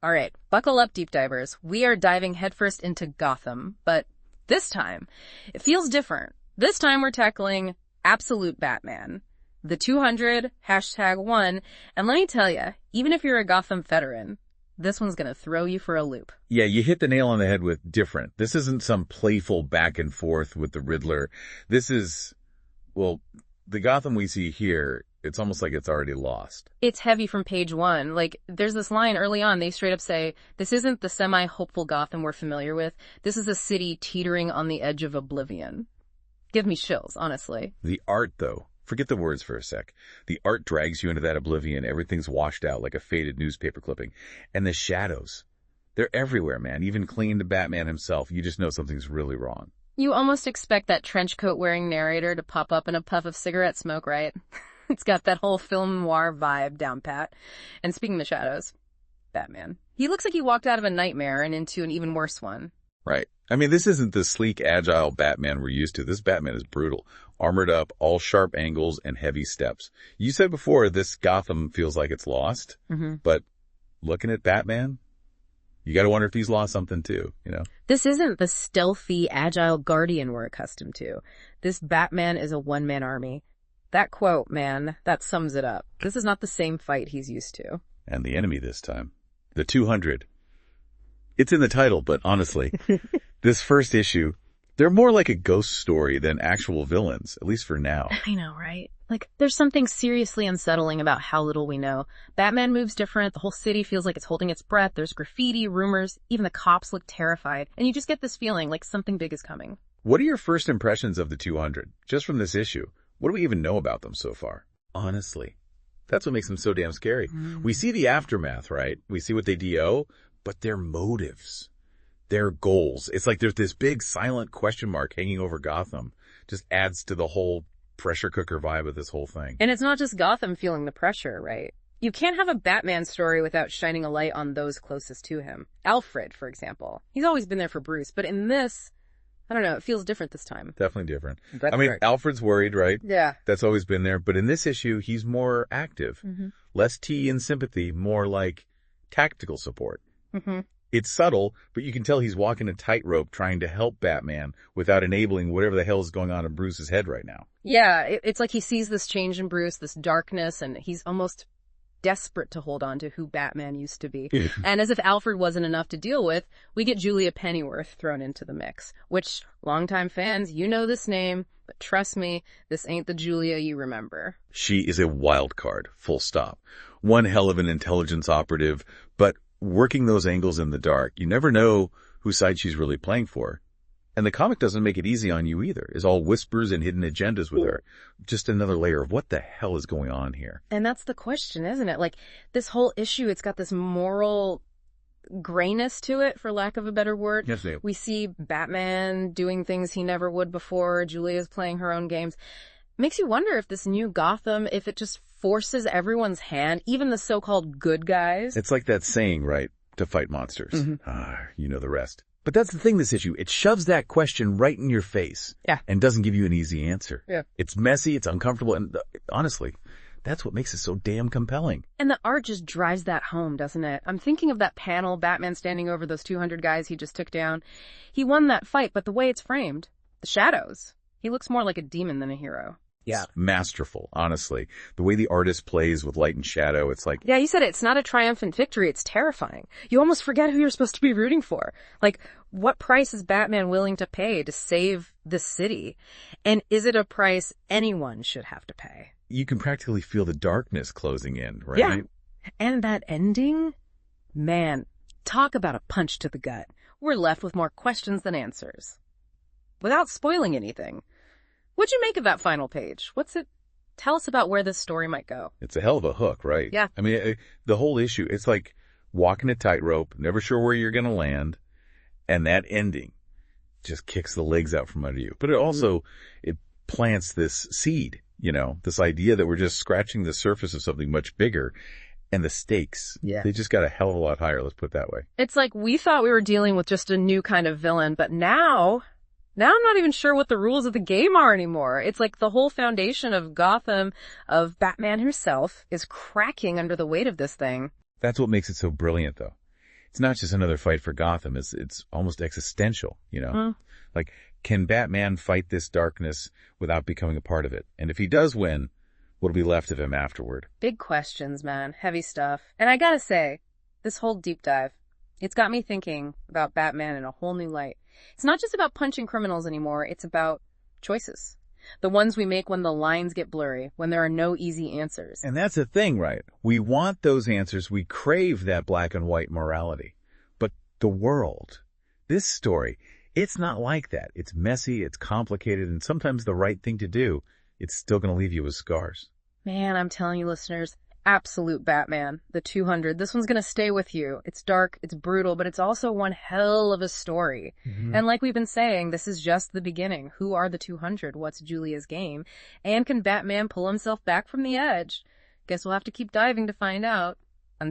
All right, buckle up, deep divers. We are diving headfirst into Gotham, but this time, it feels different. This time we're tackling Absolute Batman, the 200, #1, and let me tell you, even if you're a Gotham veteran, this one's gonna throw you for a loop. Yeah, you hit the nail on the head with different. This isn't some playful back and forth with the Riddler. This is, well, the Gotham we see here, it's almost like it's already lost. It's heavy from page one. Like, there's this line early on, they straight up say, this isn't the semi-hopeful Gotham we're familiar with. This is a city teetering on the edge of oblivion. Give me chills, honestly. The art, though, forget the words for a sec. The art drags you into that oblivion. Everything's washed out like a faded newspaper clipping. And the shadows, they're everywhere, man. Even clinging to Batman himself, you just know something's really wrong. You almost expect that trench coat wearing narrator to pop up in a puff of cigarette smoke, right? It's got that whole film noir vibe down pat. And speaking of the shadows, Batman. He looks like he walked out of a nightmare and into an even worse one. Right. I mean, this isn't the sleek, agile Batman we're used to. This Batman is brutal. Armored up, all sharp angles and heavy steps. You said before this Gotham feels like it's lost, but looking at Batman, you got to wonder if he's lost something too, you know? This isn't the stealthy, agile guardian we're accustomed to. This Batman is a one-man army. That quote, man, that sums it up. This is not the same fight he's used to. And the enemy this time, the 200. It's in the title, but honestly, this first issue, they're more like a ghost story than actual villains, at least for now. I know, right? Like, there's something seriously unsettling about how little we know. Batman moves different. The whole city feels like it's holding its breath. There's graffiti, rumors. Even the cops look terrified. And you just get this feeling like something big is coming. What are your first impressions of the 200, just from this issue? What do we even know about them so far? Honestly, that's what makes them so damn scary. We see the aftermath, right? We see what they do, but their motives, their goals. It's like there's this big silent question mark hanging over Gotham. Just adds to the whole pressure cooker vibe of this whole thing. And it's not just Gotham feeling the pressure, right? You can't have a Batman story without shining a light on those closest to him. Alfred, for example. He's always been there for Bruce, but in this, I don't know, it feels different this time. Definitely different. That's I mean, right. Alfred's worried, right? Yeah. That's always been there. But in this issue, he's more active. Less tea and sympathy, more like tactical support. It's subtle, but you can tell he's walking a tightrope trying to help Batman without enabling whatever the hell is going on in Bruce's head right now. Yeah, it's like he sees this change in Bruce, this darkness, and he's almost desperate to hold on to who Batman used to be. And as if Alfred wasn't enough to deal with, we get Julia Pennyworth thrown into the mix, which, longtime fans, you know this name, but trust me, this ain't the Julia you remember. She is a wild card, full stop. One hell of an intelligence operative, but working those angles in the dark, you never know whose side she's really playing for. And the comic doesn't make it easy on you either. It's all whispers and hidden agendas with her. Just another layer of what the hell is going on here. And that's the question, isn't it? Like, this whole issue, it's got this moral grayness to it, for lack of a better word. Yes, ma'am. We see Batman doing things he never would before. Julia's playing her own games. Makes you wonder if this new Gotham, if it just forces everyone's hand, even the so-called good guys. It's like that saying, right? To fight monsters. You know the rest. But that's the thing, this issue. It shoves that question right in your face. Yeah. And doesn't give you an easy answer. Yeah. It's messy, it's uncomfortable, and honestly, that's what makes it so damn compelling. And the art just drives that home, doesn't it? I'm thinking of that panel, Batman standing over those 200 guys he just took down. He won that fight, but the way it's framed, the shadows, he looks more like a demon than a hero. Yeah. It's masterful, honestly. The way the artist plays with light and shadow, it's like... Yeah, you said it. It's not a triumphant victory. It's terrifying. You almost forget who you're supposed to be rooting for. Like, what price is Batman willing to pay to save the city? And is it a price anyone should have to pay? You can practically feel the darkness closing in, right? Yeah. And that ending? Man, talk about a punch to the gut. We're left with more questions than answers. Without spoiling anything, what'd you make of that final page? Tell us about where this story might go. It's a hell of a hook, right? Yeah. I mean, the whole issue, it's like walking a tightrope, never sure where you're going to land, and that ending just kicks the legs out from under you. But it also, it plants this seed, you know, this idea that we're just scratching the surface of something much bigger. And the stakes, they just got a hell of a lot higher, let's put it that way. It's like we thought we were dealing with just a new kind of villain, but now I'm not even sure what the rules of the game are anymore. It's like the whole foundation of Gotham, of Batman himself, is cracking under the weight of this thing. That's what makes it so brilliant, though. It's not just another fight for Gotham. It's almost existential, you know? Like, can Batman fight this darkness without becoming a part of it? And if he does win, what'll be left of him afterward? Big questions, man. Heavy stuff. And I gotta say, this whole deep dive, it's got me thinking about Batman in a whole new light. It's not just about punching criminals anymore. It's about choices. The ones we make when the lines get blurry, when there are no easy answers. And that's the thing, right? We want those answers. We crave that black and white morality. But the world, this story, it's not like that. It's messy, it's complicated, and sometimes the right thing to do, it's still going to leave you with scars. Man, I'm telling you, listeners, absolute Batman, the 200. This one's going to stay with you. It's dark, it's brutal, but it's also one hell of a story. And like we've been saying, this is just the beginning. Who are the 200? What's Julia's game? And can Batman pull himself back from the edge? Guess we'll have to keep diving to find out.